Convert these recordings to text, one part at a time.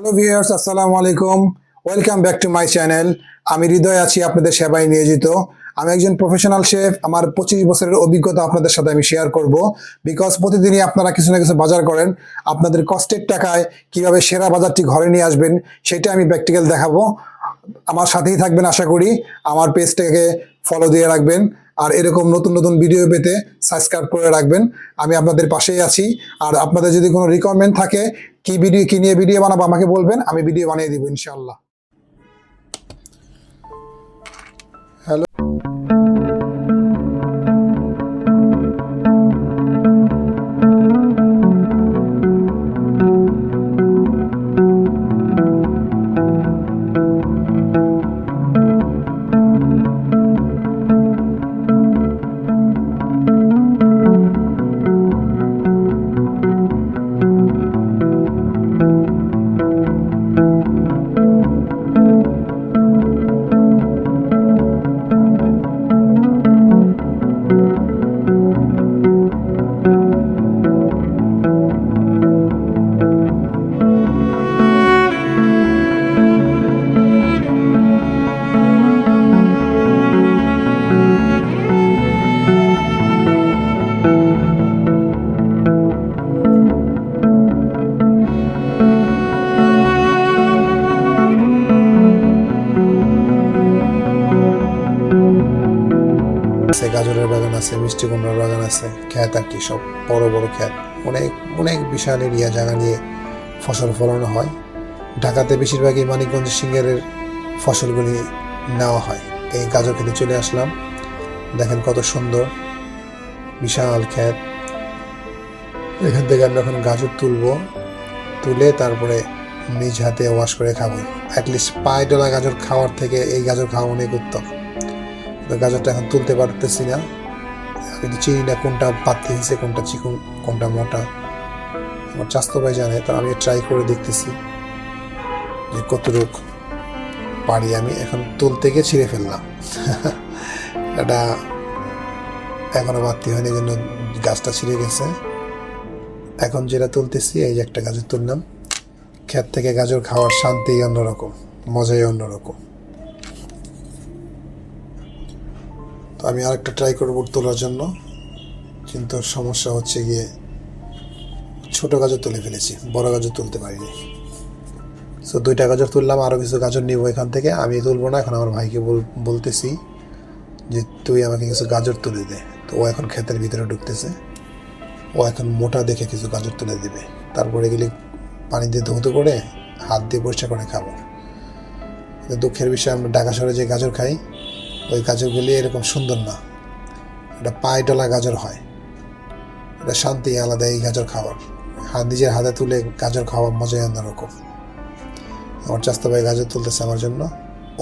Hello viewers, আসসালামু আলাইকুম। Welcome back to my channel. আমি হৃদয় আছি আপনাদের সেবায় নিয়োজিত। আমি একজন প্রফেশনাল শেফ। আমার 25 বছরের অভিজ্ঞতা আপনাদের সাথে আমি শেয়ার করব। বিকজ প্রতিদিনই আপনারা কিছু না কিছু বাজার করেন, আপনাদের কষ্টের টাকায় কিভাবে সেরা বাজারটি ঘরে নিয়ে আসবেন সেটা আমি প্র্যাকটিক্যাল দেখাবো। আমার সাথেই থাকবেন আশা করি। আমার পেজটাকে ফলো দিয়ে রাখবেন, আর এরকম নতুন নতুন ভিডিও পেতে সাবস্ক্রাইব করে রাখবেন। আমি আপনাদের পাশেই আছি। আর আপনাদের যদি কোনো রিকোয়ারমেন্ট থাকে, কি নিয়ে ভিডিও বানাবো আমাকে বলবেন, আমি ভিডিও বানিয়ে দিব ইনশাআল্লাহ। হ্যালো। গাজরের বাগান আছে, মিষ্টি কুমড়ার বাগান আছে, ক্ষেত আর কি, সব বড় বড় ক্ষেত, অনেক অনেক বিশাল এরিয়া জায়গা নিয়ে ফসল ফলানো হয়। ঢাকাতে বেশিরভাগই মানিকগঞ্জ সিঙ্গারের ফসলগুলি নেওয়া হয়। এই গাজর খেতে চলে আসলাম। দেখেন কত সুন্দর বিশাল ক্ষেত। এখান থেকে আমরা এখন গাজর তুলে তারপরে নিজ হাতে ওয়াশ করে খাবো। অ্যাটলিস্ট পায়ে ডলা গাজর খাওয়ার থেকে এই গাজর খাওয়া অনেক উত্তম। গাজরটা এখন তুলতে পারতেছি না, আমি তো চিনি না কোনটা পাতলি হয়েছে, কোনটা চিকন, কোনটা মোটা। আমার চাস্তো ভাই জানে, তো আমি ট্রাই করে দেখতেছি যে কতটুকু পারি। আমি এখন তুলতে গিয়ে ছিঁড়ে ফেললাম। এটা এখনো বাড়তি হয়নি, এই জন্য গাছটা ছিঁড়ে গেছে। এখন যেটা তুলতেছি, এই যে একটা গাজর তুললাম। ক্ষেত থেকে গাজর খাওয়ার শান্তি অন্যরকম, মজাই অন্যরকম। আমি আরেকটা ট্রাই করবো তোলার জন্য, কিন্তু সমস্যা হচ্ছে গিয়ে ছোট গাজর তুলে ফেলেছি, বড় গাজর তুলতে পারিনি। সো 2টা গাজর তুললাম, আরও কিছু গাজর নিব এখান থেকে। আমি তুলবো না, এখন আমার ভাইকে বলতেছি যে তুই আমাকে কিছু গাজর তুলে দে। তো ও এখন ক্ষেতের ভিতরে ঢুকতেছে। ও এখন মোটা দেখে কিছু গাজর তুলে দিবে, তারপরে এগুলি পানি দিয়ে ধৌত করে হাত দিয়ে পরিষ্কার করে খাবো। দুঃখের বিষয়, আমরা ঢাকা শহরে যে গাজর খাই, ওই গাজরগুলি এরকম সুন্দর না। এটা পায়ে ডলা গাজর হয়, এটা শান্তি আলাদা এই গাজর খাওয়ার। নিজের হাতে তুলে গাজর খাওয়ার মজাই অন্যরকম। আমার চাস্তো ভাই গাজর তুলতেছে আমার জন্য।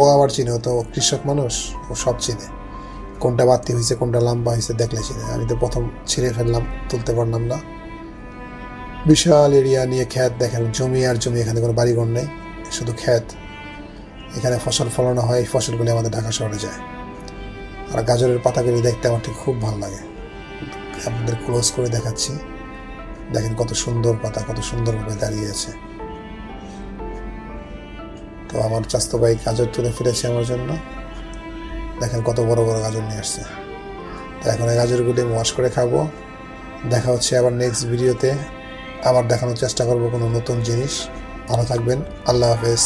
ও আবার চিনে, ও তো কৃষক মানুষ, ও সব চিনে, কোনটা বাড়তি হয়েছে, কোনটা লম্বা হয়েছে দেখলে চিনে। আমি তো প্রথম ছিঁড়ে ফেললাম, তুলতে পারলাম না। বিশাল এরিয়া নিয়ে ক্ষেত, দেখেন জমি আর জমি, এখানে কোনো বাড়িঘর নেই, শুধু ক্ষেত। এখানে ফসল ফলানো হয়, এই ফসলগুলি আমাদের ঢাকা শহরে যায়। আর গাজরের পাতাগুলি দেখতে আমার ঠিক খুব ভালো লাগে। আপনাদের ক্লোজ করে দেখাচ্ছি, দেখেন কত সুন্দর পাতা, কত সুন্দরভাবে দাঁড়িয়ে আছে। তো আমার চাস্তো ভাই গাজর তুলে ফিরেছে আমার জন্য। দেখেন কত বড় বড় গাজর নিয়ে আসছে। তো এখন এই গাজরগুলি ওয়াশ করে খাবো। দেখা হচ্ছে আবার নেক্সট ভিডিওতে। আবার দেখানোর চেষ্টা করবো কোনো নতুন জিনিস। ভালো থাকবেন, আল্লাহ হাফেজ।